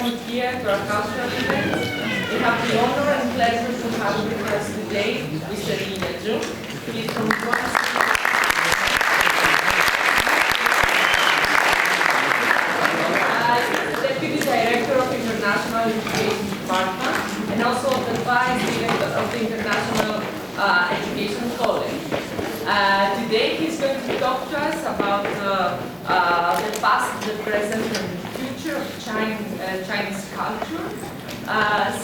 coming here to our cultural event. We have the honor and pleasure to have with us today Mr. Jiajun. He's from Deputy Director of International Education Department and also the Vice Director of the International Education College. Today he's going to talk to us about the past, the present, and the future of Chinese culture.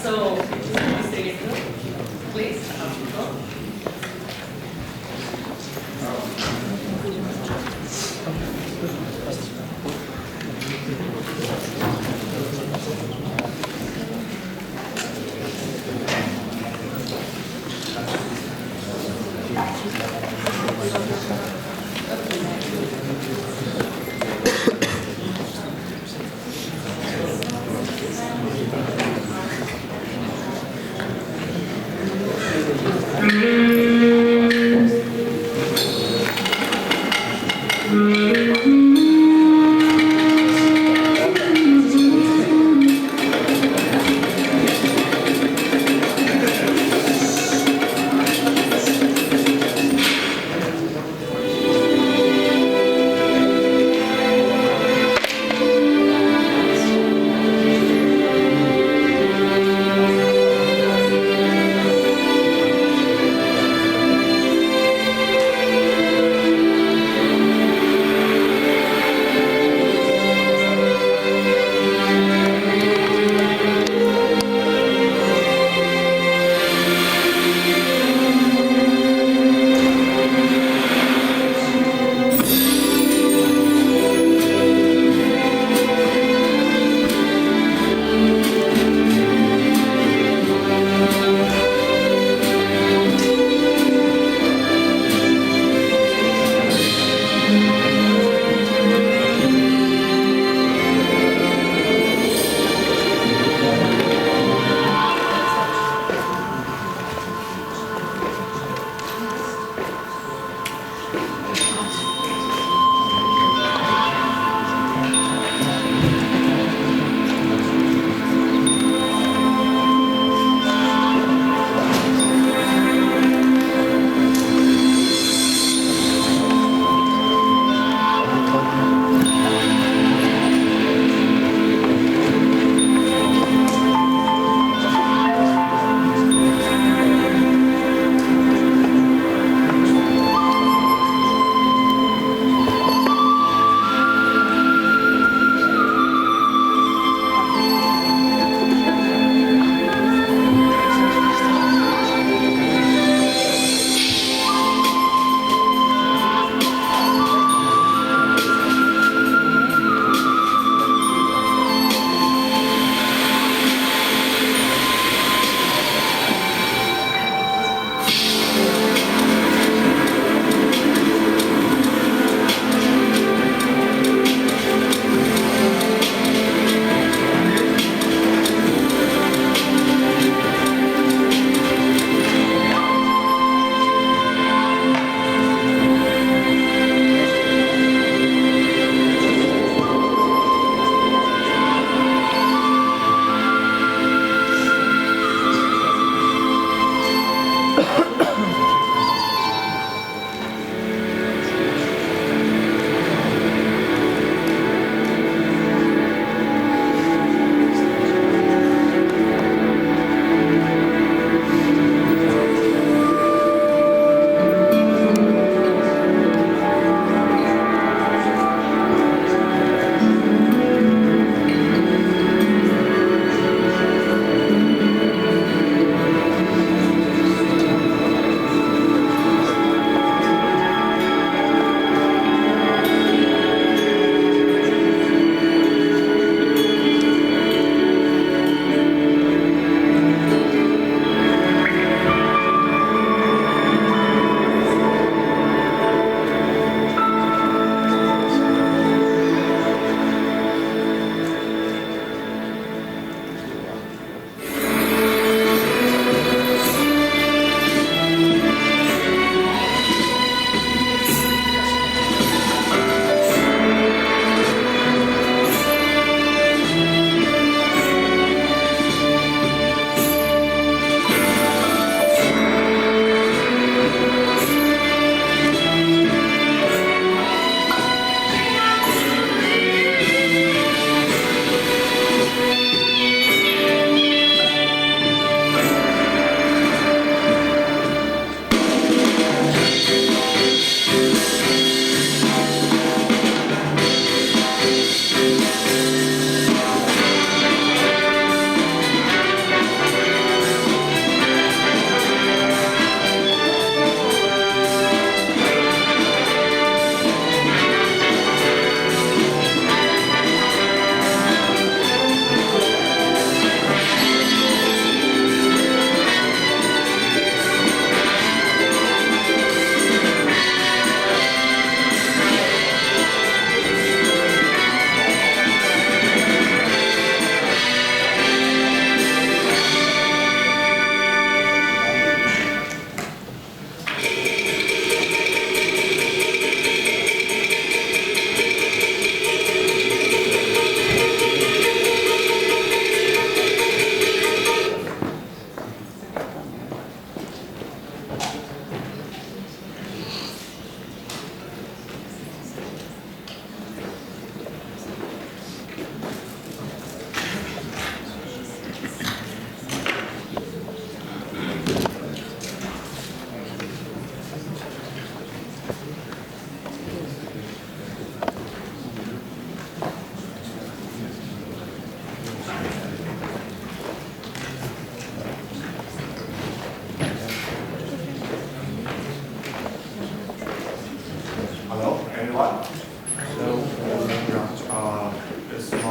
So, Mr. Jiajun, please.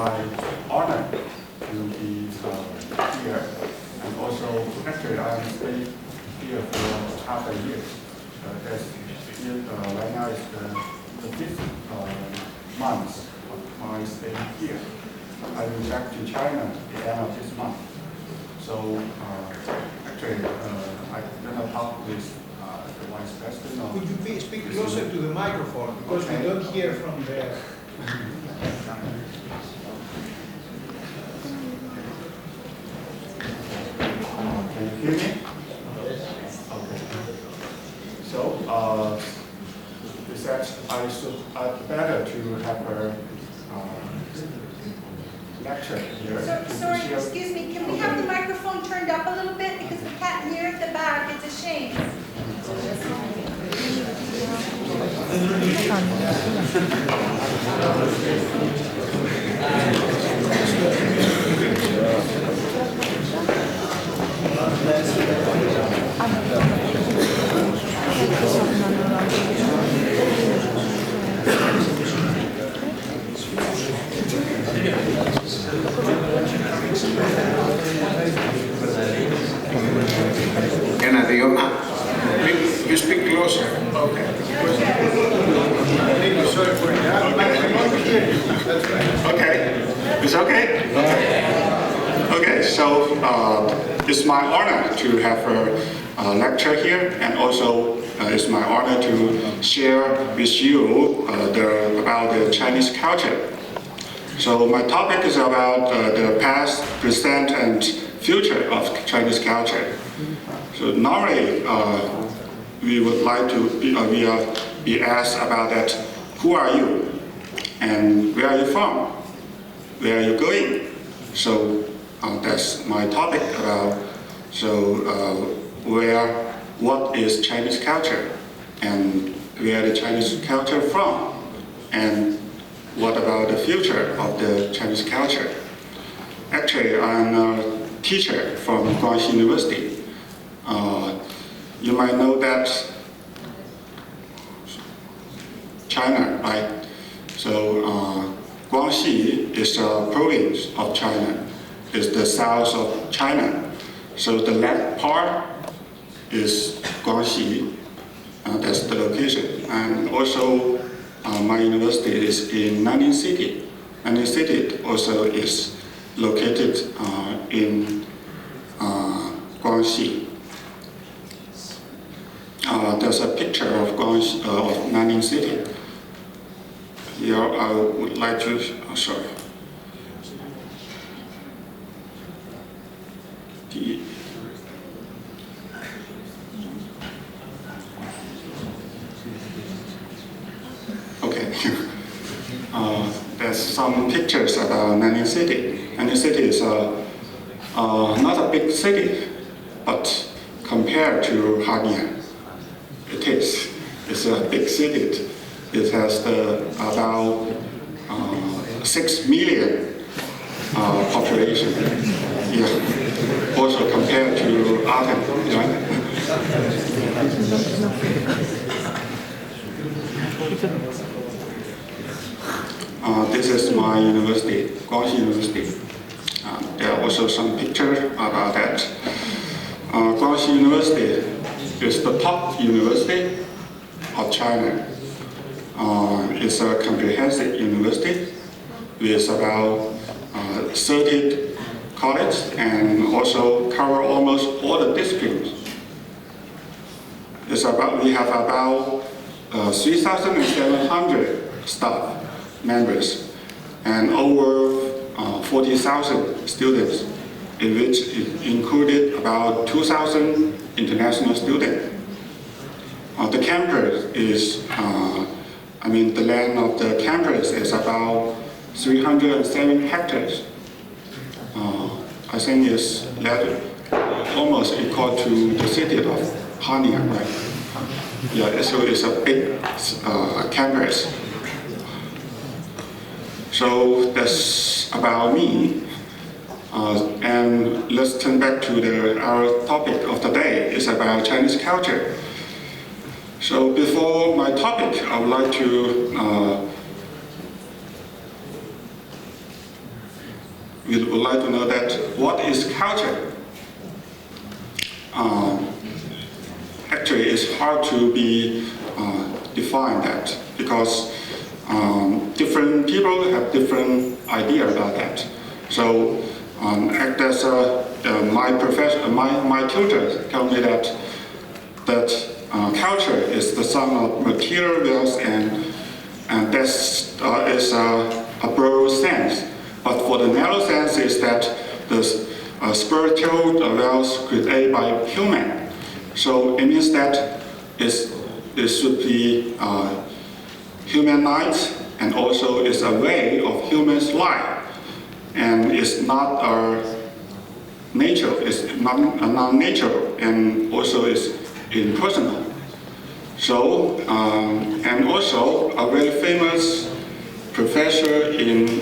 my honor to be here. And also, actually, I'm staying here for half a year. Right now is the fifth month of my stay here. I will be back to China at the end of this month. So actually, I'm going to talk with the Vice President. Could you speak closer to the microphone because we don't hear from there. Can you hear me? Okay. So, is that I better to have a lecture here. Sorry, excuse me, can we have the microphone turned up a little bit because we can't hear at the back, it's a shame. You speak closer. Okay. Sorry for that. That's right. Okay. It's okay? Okay, so it's my honor to have a lecture here, and also it's my honor to share with you about the Chinese culture. So my topic is about the past, present, and future of Chinese culture. So normally, we would like to be asked about that, who are you? And where are you from? Where are you going? So that's my topic about, what is Chinese culture? And where the Chinese culture from? And what about the future of the Chinese culture? Actually, I'm a teacher from Guangxi University. You might know that China, right? So Guangxi is a province of China. It's the south of China. So the left part is Guangxi. That's the location. And also my university is in Nanning City. Nanning City also is located in Guangxi. There's a picture of Guangxi, of Nanning City. Here I would like to, sorry. Okay. There's some pictures about Nanning City. Nanning City is not a big city, but compared to Hanyang, it's a big city. It has about 6 million population. Yeah. Also compared to Aachen, right? This is my university, Guangxi University. There are also some pictures about that. Guangxi University is the top university of China. It's a comprehensive university with about 30 colleges and also cover almost all the disciplines. We have about 3,700 staff members and over 40,000 students, in which it included about 2,000 international students. The campus is, the land of the campus is about 307 hectares. I think it's almost equal to the city of Hanyang, right? Yeah, so it's a big campus. So that's about me. And let's turn back to our topic of the day. It's about Chinese culture. So before my topic, I would like to we would like to know that what is culture? Actually, it's hard to be define that because different people have different idea about that. So, as my professor, my tutor told me that culture is the sum of material wealth and that is a broad sense. But for the narrow sense is that the spiritual wealth created by human. So it means that it should be humanized and also is a way of human's life. And it's not a nature, it's not a non-natural and also is impersonal. So, and also a very famous professor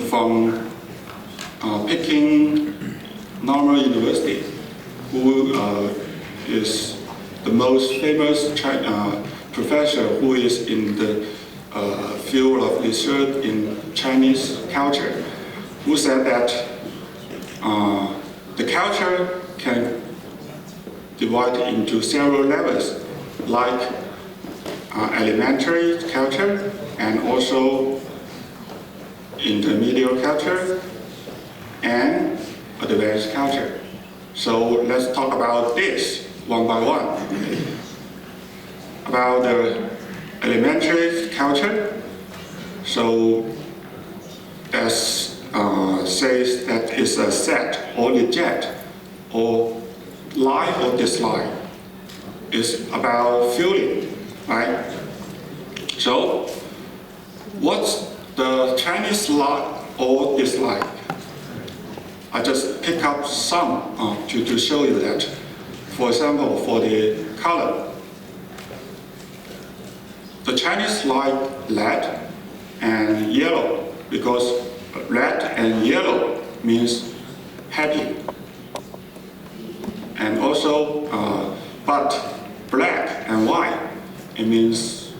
from Peking Normal University, who is the most famous professor who is in the field of research in Chinese culture, who said that the culture can divide into several levels, like elementary culture and also intermediate culture and advanced culture. So let's talk about this one by one. About the elementary culture, so that says that it's a set or reject or like or dislike. It's about feeling, right? So what's the Chinese like or dislike? I just pick up some to show you that. For example, for the color, the Chinese like red and yellow because red and yellow means happy. And also, but black and white, it means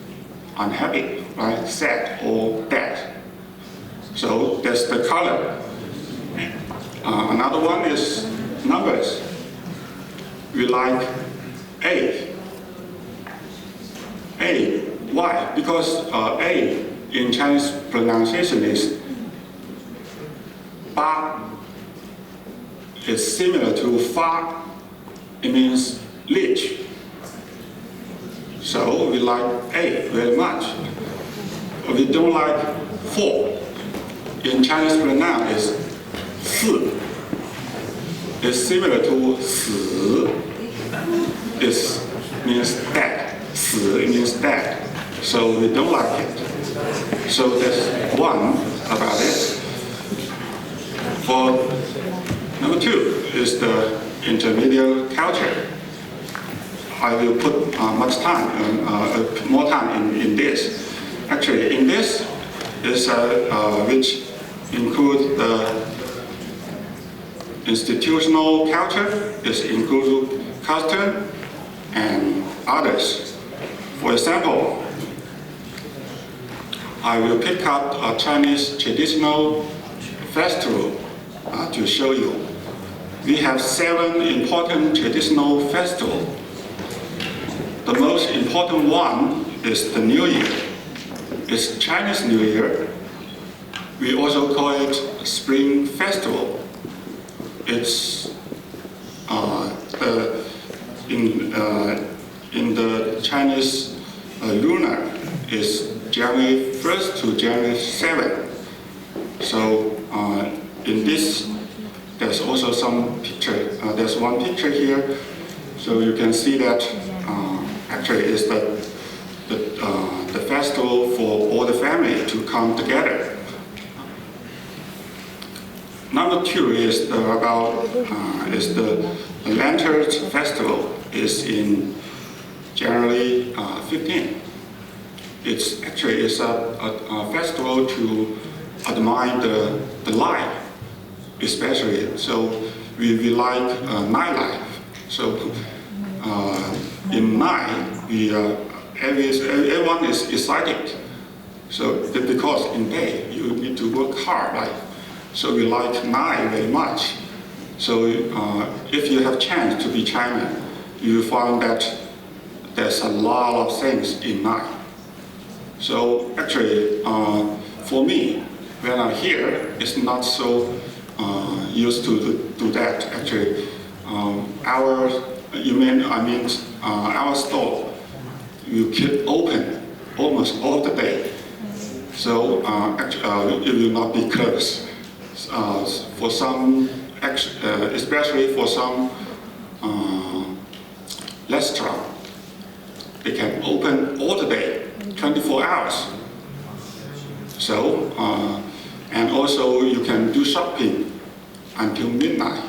unhappy, right? Sad or dead. So that's the color. Another one is numbers. We like 8. 8. Why? Because 8 in Chinese pronunciation is ba. It's similar to fa. It means rich. So we like 8 very much. We don't like 4. In Chinese pronoun is 4. It's similar to 死. It means dead. 死 means dead. So we don't like it. So that's one about it. For number 2 is the intermediate culture. I will put more time in this. Actually, in this is which include the institutional culture, is include custom and others. For example, I will pick up a Chinese traditional festival to show you. We have 7 important traditional festivals. The most important one is the New Year. It's Chinese New Year. We also call it Spring Festival. It's in the Chinese lunar is January 1st to January 7th. So in this, there's also some picture. There's one picture here, so you can see that actually it's the festival for all the family to come together. Number 2 is the Lantern Festival. Is in January 15th. It's actually a festival to admire the light, especially. So we like nightlife. So in night, everyone is excited. So because in day you need to work hard, right? So we like Nai very much. So if you have chance to be China, you find that there's a lot of things in Nai. So actually, for me, when I'm here, it's not so used to do that. Actually, our store, you keep open almost all the day. So actually, it will not be closed. For some, especially for some restaurant, they can open all the day, 24 hours. So, and also you can do shopping until midnight.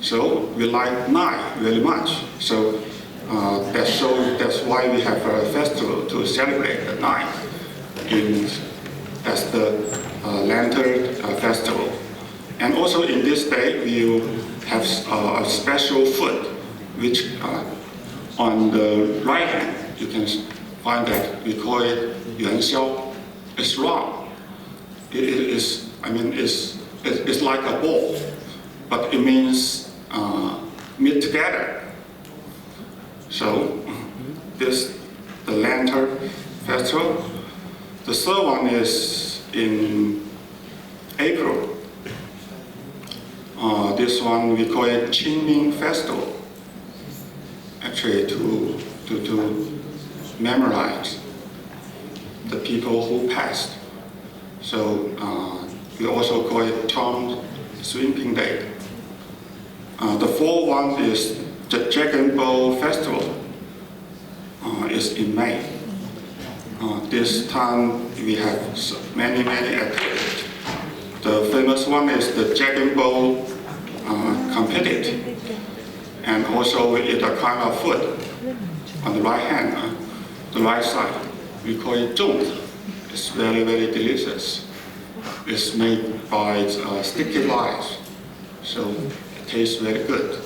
So we like night very much. So that's why we have a festival to celebrate the night. That's the Lantern Festival. And also in this day, we have a special food, which on the right hand, you can find that we call it Yuan Xiao. It's round. It's like a ball, but it means meet together. So this the Lantern Festival. The third one is in April. This one we call it Qingming Festival. Actually, to memorize the people who passed. So we also call it Tom Sweeping Day. The fourth one is the Jiajun Festival. Is in May. This time we have many activities. The famous one is the Jiajun competition, and also we eat a kind of food on the right hand, the right side. We call it zhong. It's very delicious. It's made by sticky rice, so it tastes very good.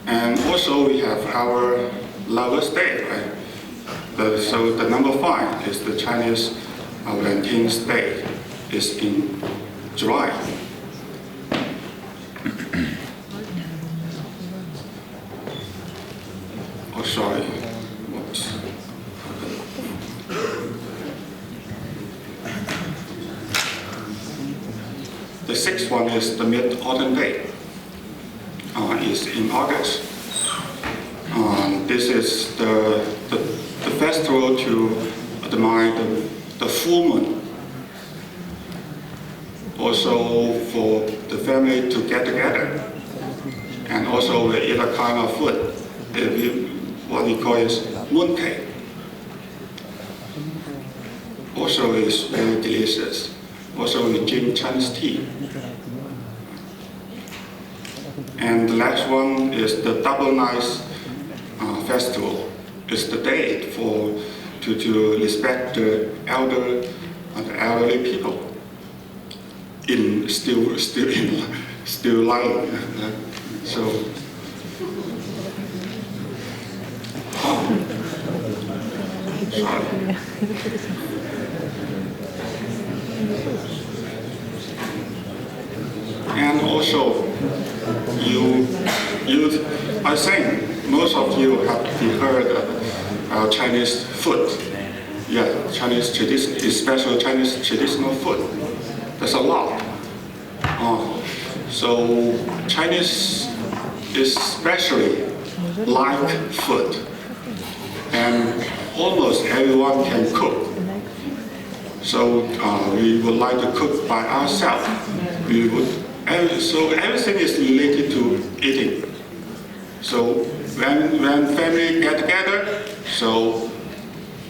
And also we have our Lovers' Day, right? So the number 5 is the Chinese Valentine's Day. It's in July. Oh, sorry. Whoops. The 6th one is the Mid-Autumn Day. It's in August. This is the festival to admire the full moon. Also for the family to get together. And also we eat a kind of food. What we call is mooncake. Also is very delicious. Also we drink Chinese tea. And the last one is the Double Night Festival. It's the day to respect the elderly people still lying. So sorry. And also I think most of you have heard of Chinese food. Yeah, Chinese tradition, especially Chinese traditional food. There's a lot. So Chinese especially like food, and almost everyone can cook. So we would like to cook by ourselves. So everything is related to eating. So when family get together, so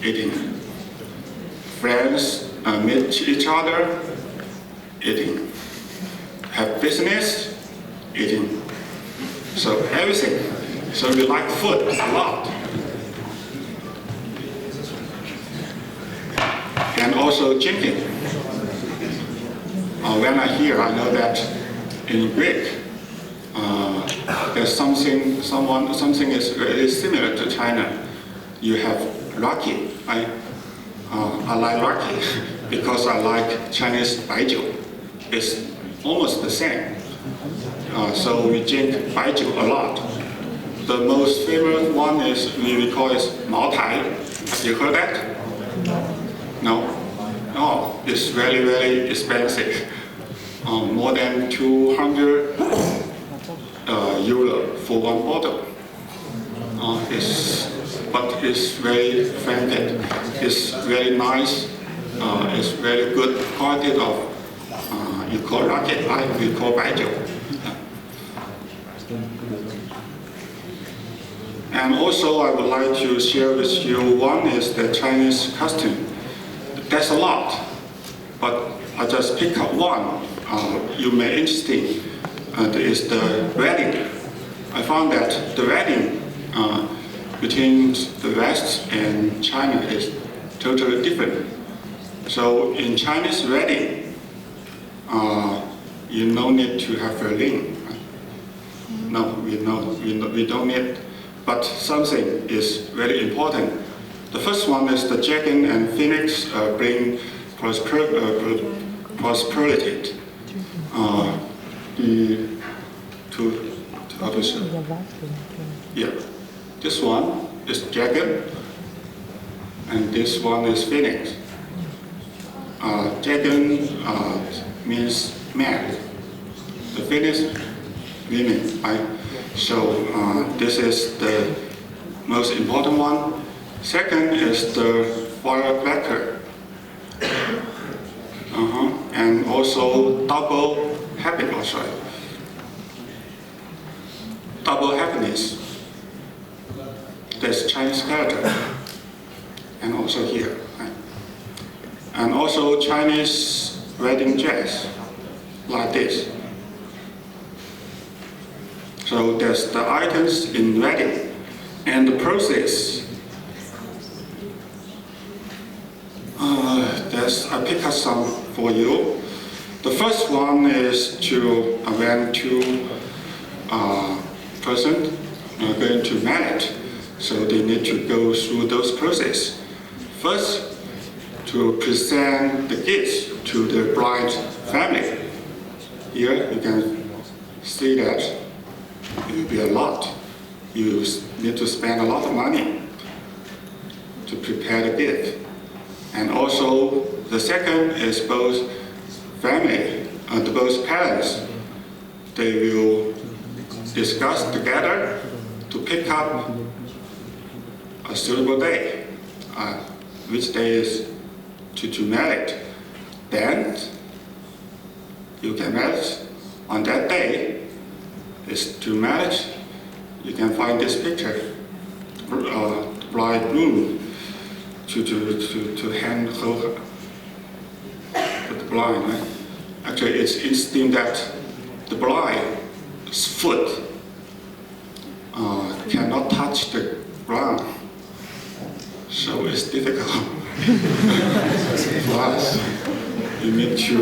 eating. Friends meet each other, eating. Have business, eating. So everything. So we like food a lot. And also drinking. When I hear, I know that in Greek, there's something is very similar to China. You have raki. I like raki. because I like Chinese baijiu. It's almost the same. So we drink baijiu a lot. The most famous one is, we call it Mao Tai. Have you heard that? No? Oh, it's very, very expensive. More than 200 euro for one bottle. But it's very fermented. It's very nice. It's very good quality of, you call racket, we call baijiu. And also I would like to share with you, one is the Chinese costume. There's a lot, but I just pick up one you may interesting. Is the wedding. I found that the wedding between the West and China is totally different. So in Chinese wedding, you no need to have a ring. No, we don't need. But something is very important. The first one is the dragon and phoenix bring prosperity. How to say? Yeah, this one is dragon, and this one is phoenix. Dragon means man. The phoenix, women. Right? So this is the most important one. Second is the firecracker. And also double happiness. Double happiness. That's Chinese character. And also here. Right? And also Chinese wedding dress, like this. So there's the items in wedding and the process. I pick up some for you. The first one is to when two persons are going to marry, so they need to go through those processes. First, to present the gifts to the bride family. Here you can see that it will be a lot. You need to spend a lot of money to prepare the gift. And also, the second is both family and both parents. They will discuss together to pick up a suitable day, which day is to marry. Then you can marry on that day. Is to marriage. You can find this picture. Bride groom to hand hold the bride. Right? Actually, it's interesting that the bride's foot cannot touch the ground, so it's difficult for us. You need to,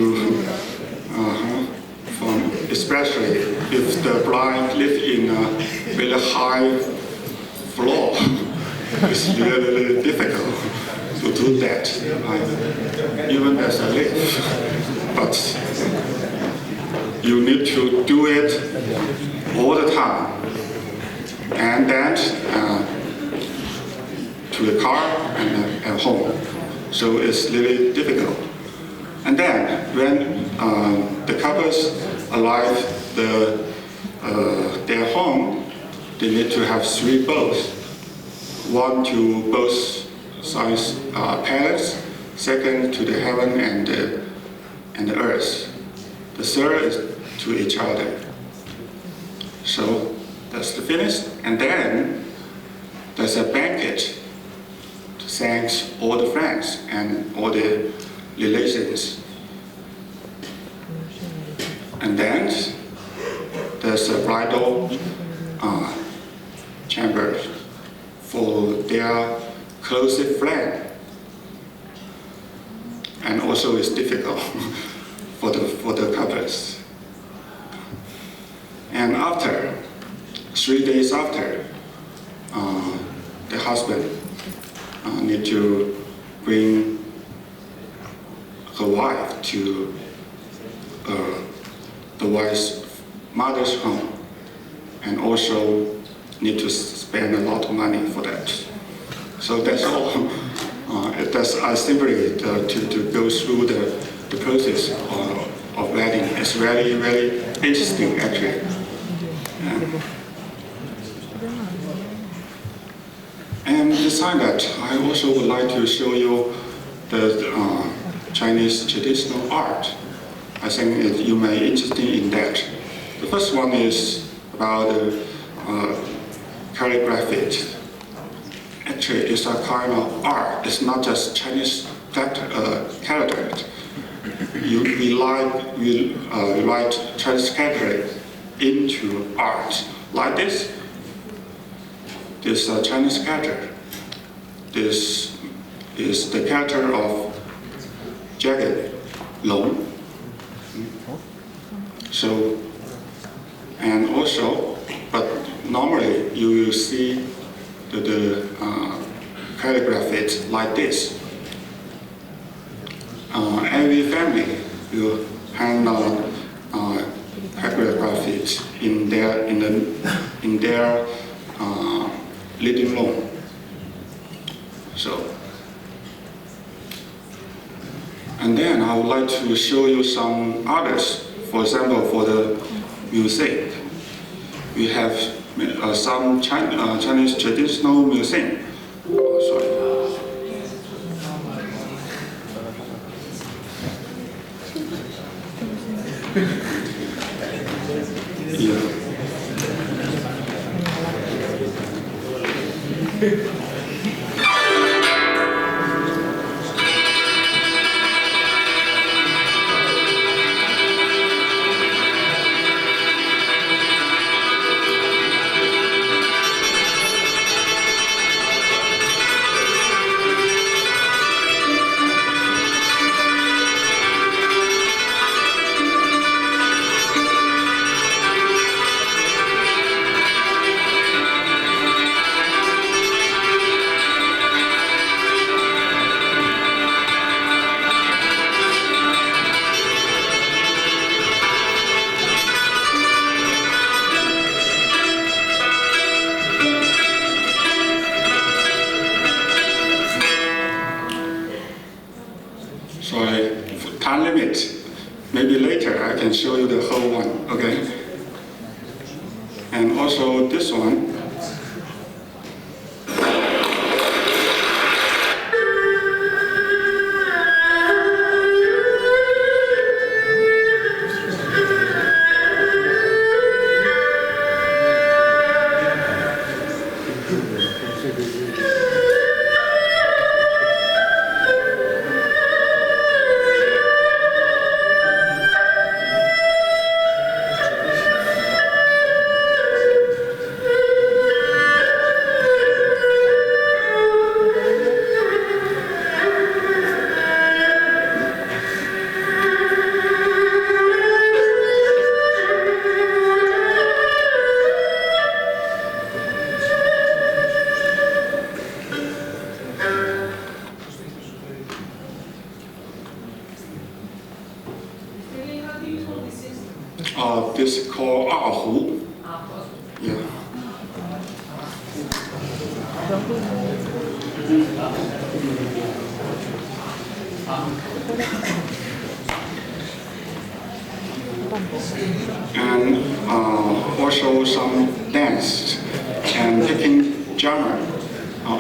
especially if the bride lives in a very high floor, it's really difficult to do that, even as a lift. But you need to do it all the time, and then to the car and at home. So it's really difficult. And then when the couples arrive their home, they need to have 3 boats. One to both sides parents, second to the heaven and the earth. The third is to each other. So that's the finish. And then there's a banquet to thank all the friends and all the relations. And then there's a bridal chamber for their closest friend. And also it's difficult for the couples. And after, 3 days after, the husband need to bring to the wife's mother's home, and also need to spend a lot of money for that. So that's all. That's simply to go through the process of wedding. It's very, very interesting, actually. And besides that, I also would like to show you the Chinese traditional art. I think you may be interested in that. The first one is about calligraphy. Actually, it's a kind of art. It's not just Chinese characters. We write Chinese characters into art. Like this. This is a Chinese character. This is the character of Jiajun. So, and also, but normally you will see the calligraphy like this. Every family will hand calligraphy in their living room. So, and then I would like to show you some others. For example, for the music, we have some Chinese traditional music. Yeah. Sorry, time limit. Maybe later I can show you the whole one, okay? And also this one. This is called Ahu. Yeah. And also some dance and picking drama,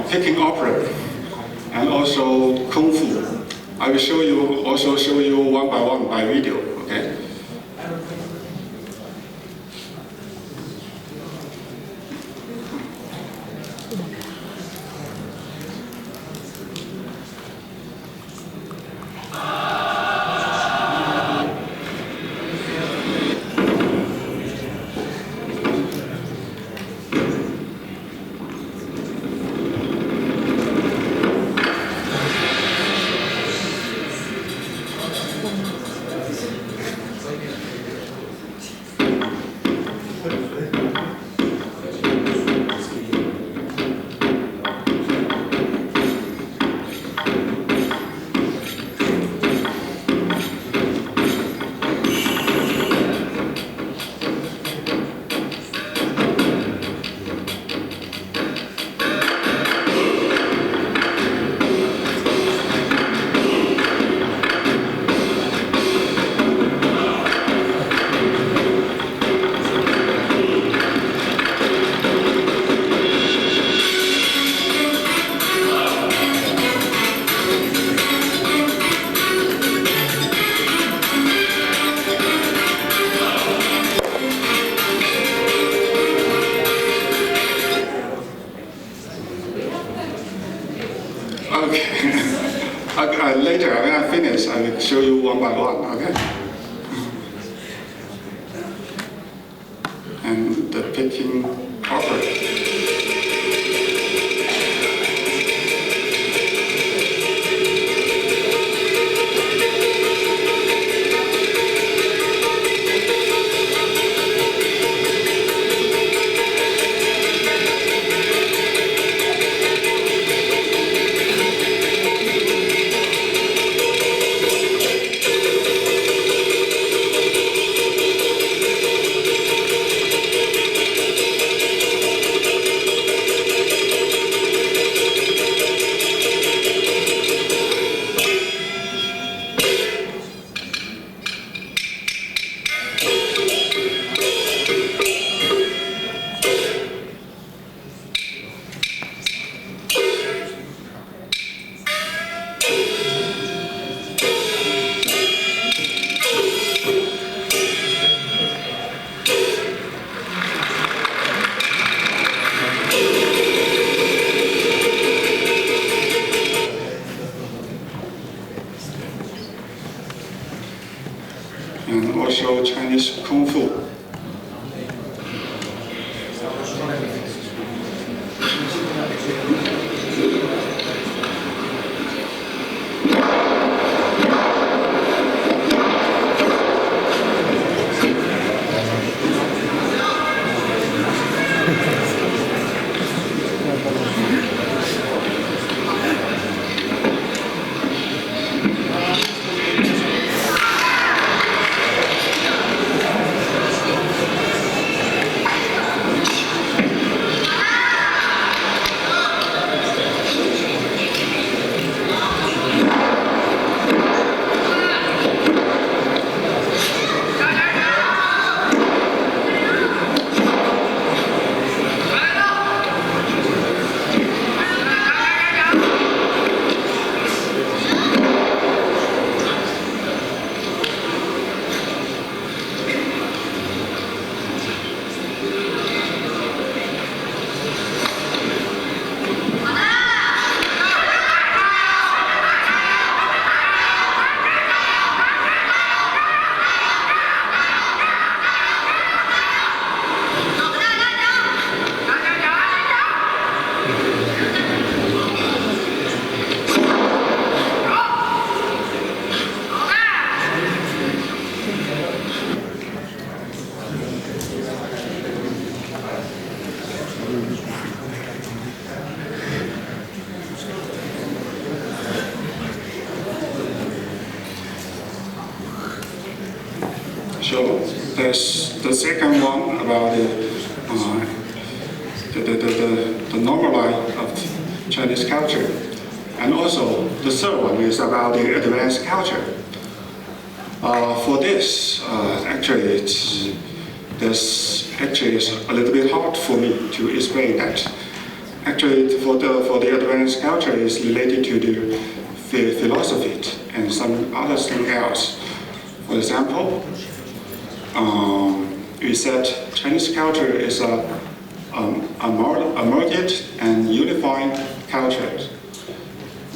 picking opera, and also kung fu. I will also show you one by one by video. Okay. I will show you one by one, okay? And the picking property. And also Chinese Kung Fu. So there's the second one about the normal life of Chinese culture. And also the third one is about the advanced culture. For this, actually this is a little bit hard for me to explain that. Actually, for the advanced culture is related to the philosophy and some other thing else. For example, we said Chinese culture is a merged and unified culture.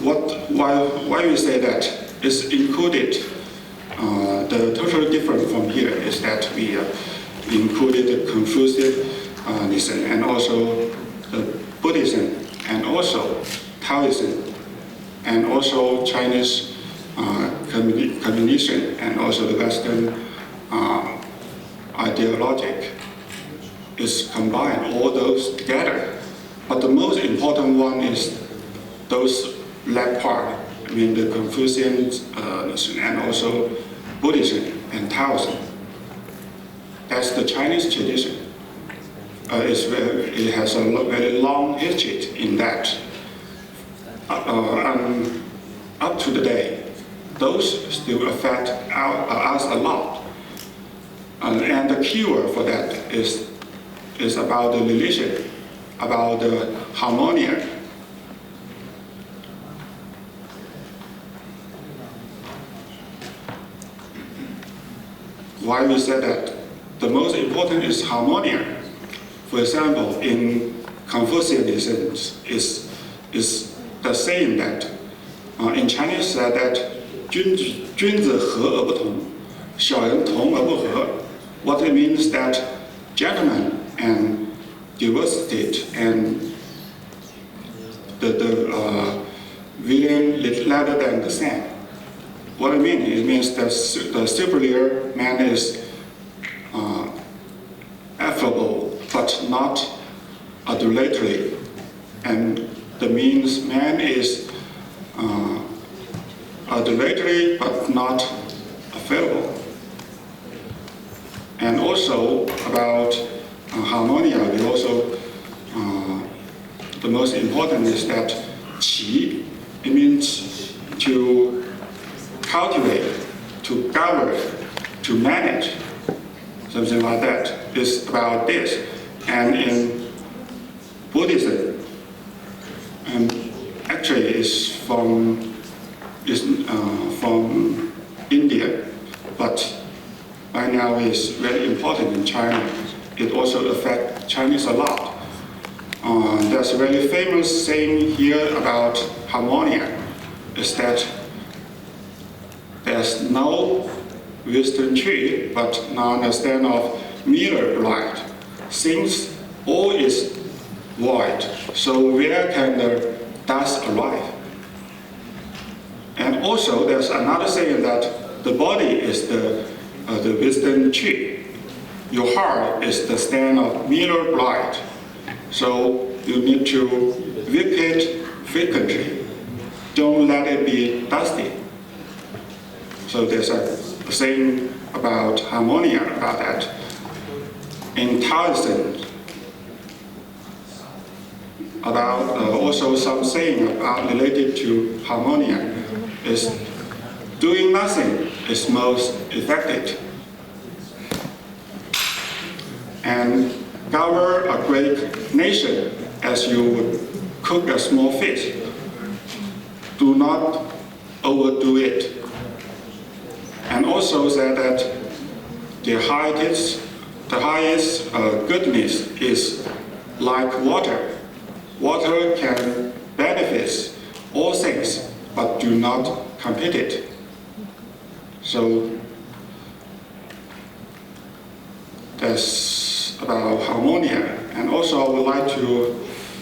Why we say that is included? The totally different from here is that we included Confucianism and also the Buddhism and also Taoism and also Chinese communism and also the Western ideologic is combined, all those together. But the most important one is those left part, I mean the Confucianism and also Buddhism and Taoism. That's the Chinese tradition. It has a very long history in that. Up to the day, those still affect us a lot. And the keyword for that is about the religion, about the harmony. Why we said that? The most important is harmony. For example, in Confucianism is the same that in Chinese said that 君子和而不同，小人同而不和. What it means that gentlemen and diversity and the villain is rather than the same. What it means that the superior man is affable but not adulatory, and the means man is adulatory but not affable. And also about harmonia, we also the most important is that qi. It means to cultivate, to govern, to manage, something like that. It's about this. And in Buddhism, and actually it's from India, but by now it's very important in China. It also affects Chinese a lot. There's a very famous saying here about harmonia, is that there's no wisdom tree, but now understand of mirror light. Since all is void, so where can the dust arrive? And also there's another saying that the body is the wisdom tree. Your heart is the stand of mirror light. So you need to whip it frequently. Don't let it be dusty. So there's a saying about harmonia about that. In Taoism, about also some saying about related to harmonia is doing nothing is most effective. And govern a great nation as you would cook a small fish. Do not overdo it. And also said that the highest goodness is like water. Water can benefit all things, but do not compete it. So that's about harmonia. And also I would like to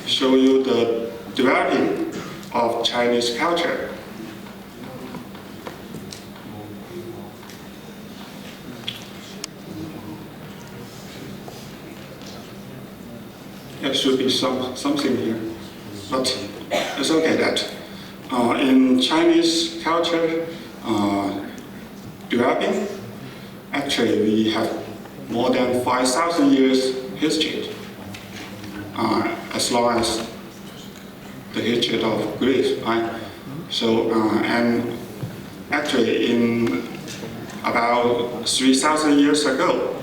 show you the developing of Chinese culture. There should be something here, but it's okay that in Chinese culture developing, actually we have more than 5,000 years history, as long as the history of Greece, right? So, and actually in about 3,000 years ago,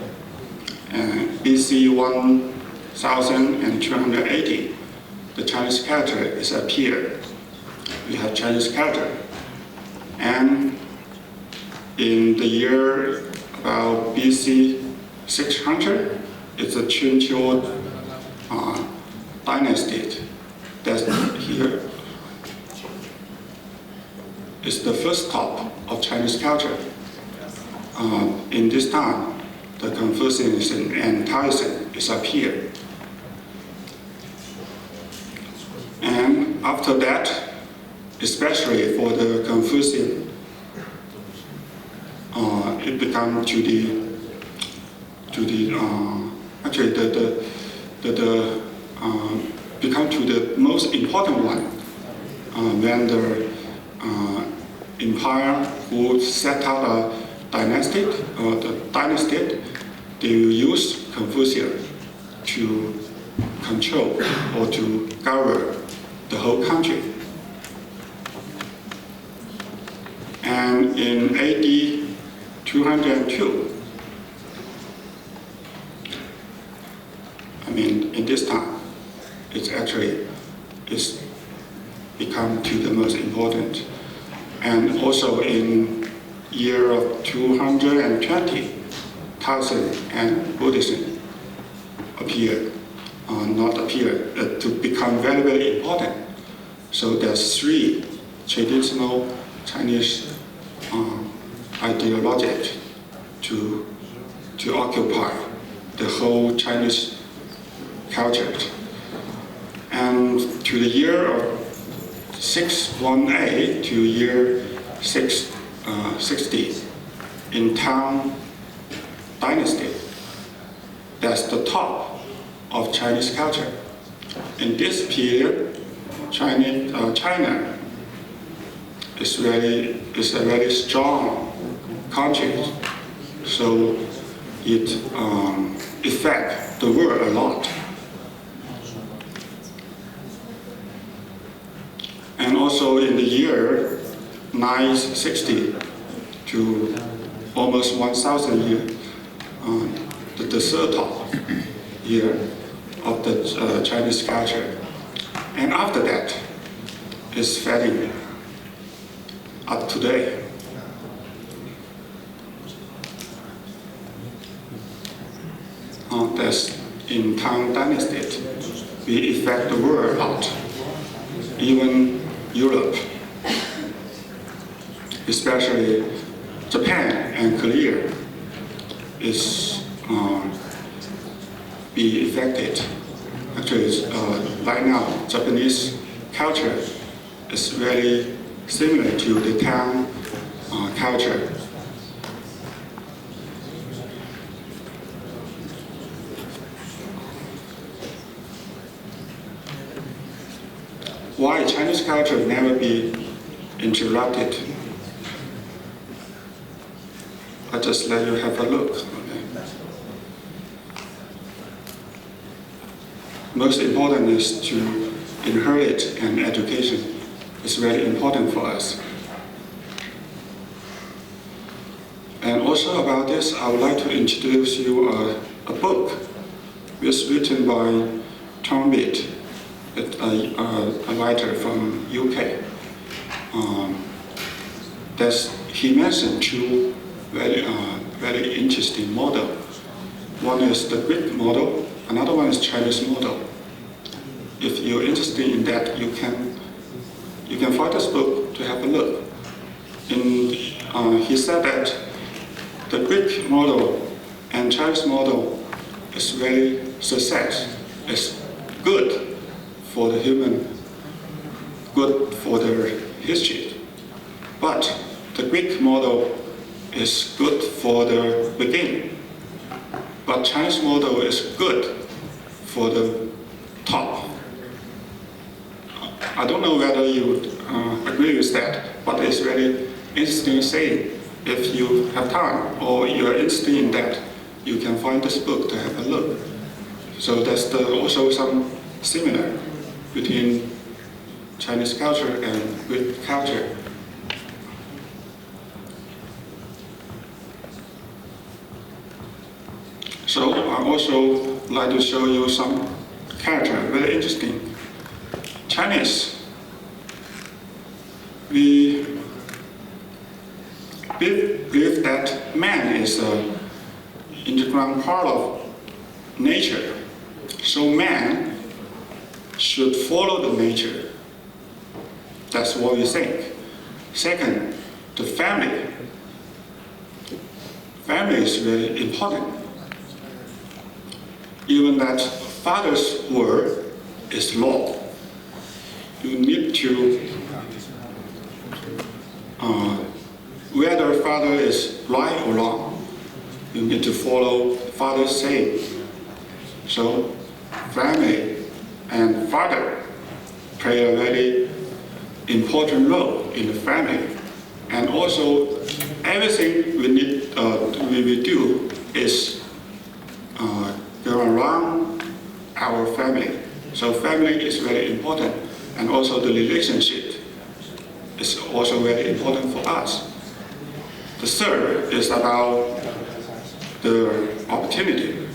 BC 1280, the Chinese character is appeared. We have Chinese character. And in the year about BC 600, it's a Qinqiu dynasty. That's here. It's the first top of Chinese culture. In this time, the Confucianism and Taoism is appeared. And after that, especially for the Confucian, it became become to the most important one when the empire who set out a dynasty, they use Confucius to control or to govern the whole country. And in AD 202, in this time, it's become to the most important. And also in year of 220, Taoism and Buddhism to become very, very important. So there's three traditional Chinese ideology to occupy the whole Chinese culture. And to the year of 618 to year 660 in Tang Dynasty, that's the top of Chinese culture. In this period, China is a very strong country, so it affects the world a lot. And also in the year 960 to almost 1,000 years, the third top year of the Chinese culture. And after that, it's fading up today. That's in Tang Dynasty, we affect the world a lot, even Europe, especially Japan and Korea is be affected. Actually, right now, Japanese culture is very similar to the Tang culture. Why Chinese culture never be interrupted? I'll just let you have a look. Okay. Most important is to inherit an education. It's very important for us. And also about this, I would like to introduce you a book. It's written by Tom Reed, a writer from UK. He mentioned two very interesting model. One is the Greek model, another one is Chinese model. If you're interested in that, you can find this book to have a look. He said that the Greek model and Chinese model is very success. It's good for the human, good for their history. But the Greek model is good for the beginning. But Chinese model is good for the top. I don't know whether you agree with that, but it's very interesting saying. If you have time or you're interested in that, you can find this book to have a look. So that's also some similar between Chinese culture and Greek culture. So I also like to show you some character, very interesting. Chinese, we believe that man is an integral part of nature. So man should follow the nature. That's what we think. Second, the family. Family is very important. Even that father's word is law. You need to, whether father is right or wrong, you need to follow father's saying. So family and father play a very important role in the family. And also everything we do is go around our family. So family is very important, and also the relationship is also very important for us. The third is about the opportunity,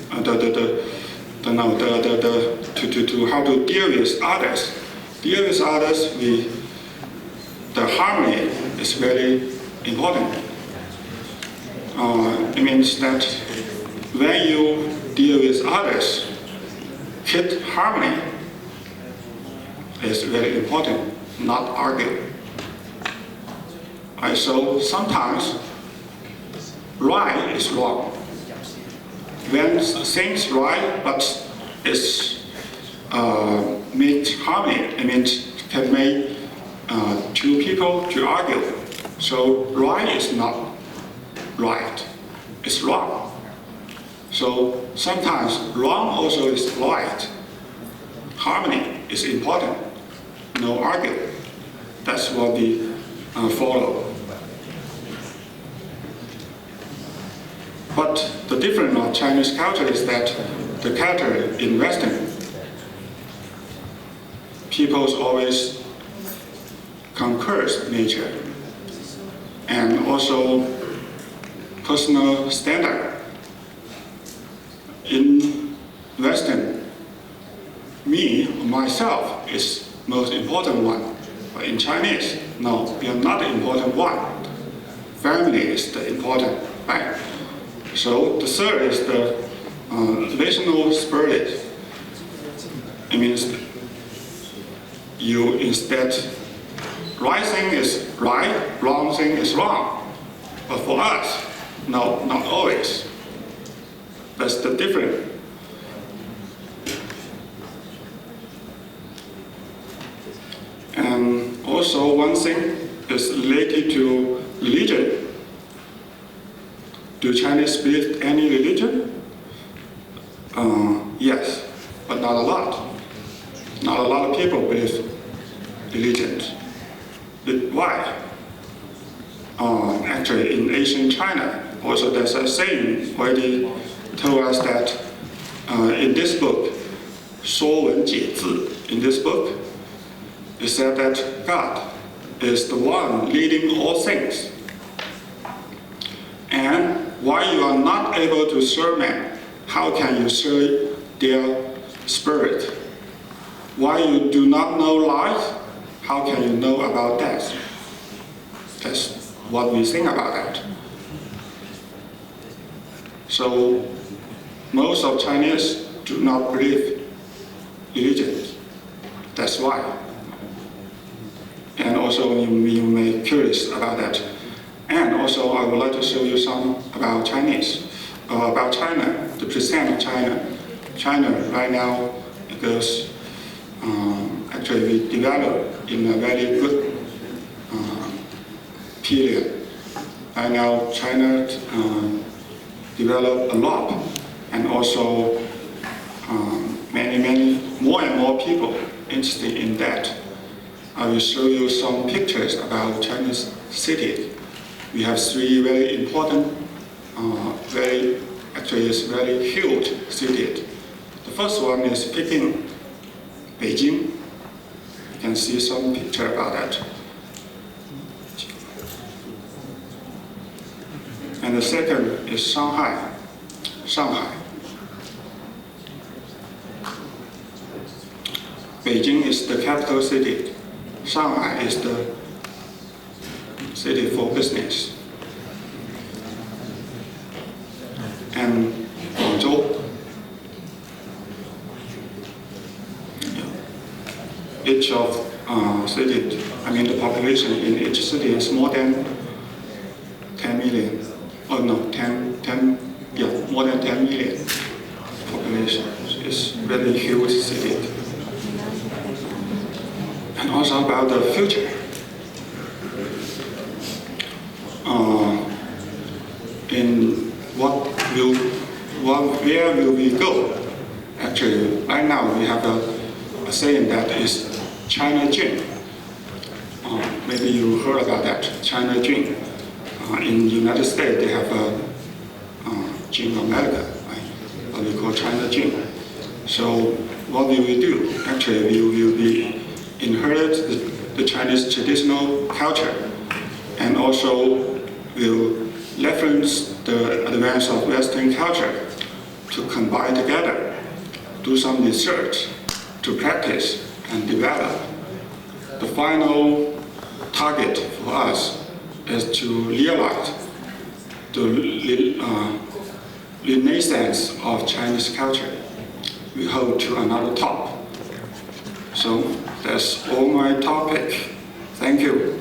to how to deal with others. Deal with others, the harmony is very important. It means that when you deal with others, keep harmony is very important, not argue. So sometimes right is wrong. When things right, but it's makes harmony, I mean, can make two people to argue. So right is not right, it's wrong. So sometimes wrong also is right. Harmony is important, no argue. That's what we follow. But the difference of Chinese culture is that the culture in Western, people always concurs nature and also personal standard. In Western, myself is most important one. But in Chinese, no, we are not the important one. Family is the important, right? So the third is the relational spirit. It means you instead, right thing is right, wrong thing is wrong. But for us, no, not always. That's the difference. And also one thing is related to religion. Do Chinese believe any religion? Yes, but not a lot. Not a lot of people believe religions. Why? Actually, in ancient China, also there's a saying already told us that in this book, 说文解字, in this book, it said that God is the one leading all things. And while you are not able to serve man, how can you serve their spirit? While you do not know life, how can you know about death? That's what we think about that. So most of Chinese do not believe religion. That's why. And also you may be curious about that. And also I would like to show you some about Chinese, about China, the percent of China. China right now, because actually we developed in a very good period. Right now China developed a lot, and also many more and more people interested in that. I will show you some pictures about Chinese cities. We have three very important, it's very huge cities. The first one is Peking, Beijing. You can see some picture about that. And the second is Shanghai. Beijing is the capital city. Shanghai is the city for business. And Guangzhou. Each of cities, the population in each city is more than 10 million. Oh no, more than 10 million population. It's really huge city. And also about the future. Where will we go? Actually, right now we have a saying that is Jiajun. Maybe you heard about that, Jiajun. In the United States, they have a June America, right? What we call Jiajun. So what will we do? Actually, we will be inherit the Chinese traditional culture, and also will reference the advance of Western culture to combine together, do some research, to practice and develop. The final target for us is to realize the renaissance of Chinese culture. We hope to another top. So that's all my topic. Thank you.